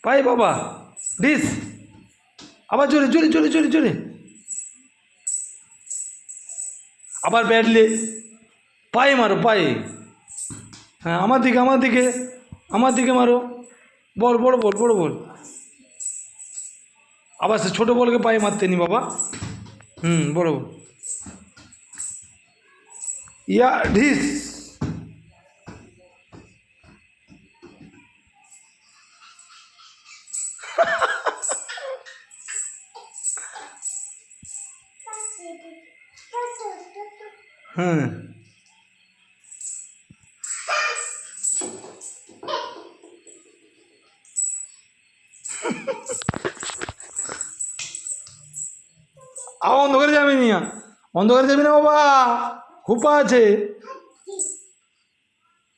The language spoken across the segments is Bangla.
পায়ে বাবা ডিস আবার জোরে জোরে জোরে জোরে জোরে আবার ব্যাটলে পায়ে মারো পায়ে। হ্যাঁ আমার দিকে আমার দিকে আমার দিকে মারো। বল বড় বল বড় বল। আবার সে ছোটো বলকে পায়ে মারতে নি বাবা। বড় বল ইয়া ঢিস। হ্যাঁ অন্ধকারে যাবি না, অন্ধকারে যাবি না বাবা, হুপা আছে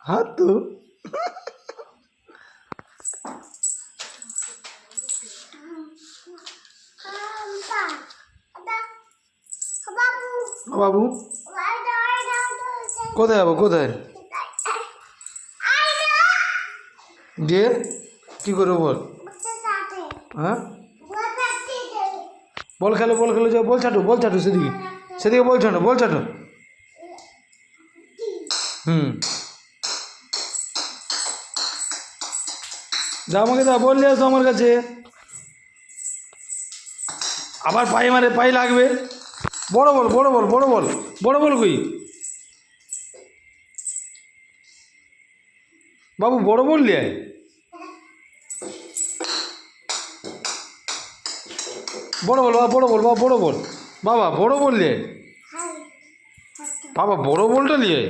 হাত তো। বাবু কোথায় যাবো কোথায় দিয়ে কী করবো বল। হ্যাঁ বল খেলো বল খেলো যাও, বল ছাটো সেদিকে সেদিকে বল ছাটো বল ছাটো। যা আমাকে দা বললে আসো আমার কাছে। আবার পায়ে মারে পায়ে লাগবে। বড় বল বড় বল বড় বল বড় বল কই বাবু বড় বললে বড় বল বাবা বড় বল বাবা বড় বল বাবা বড় বললে বাবা বড় বলটা নিয়ে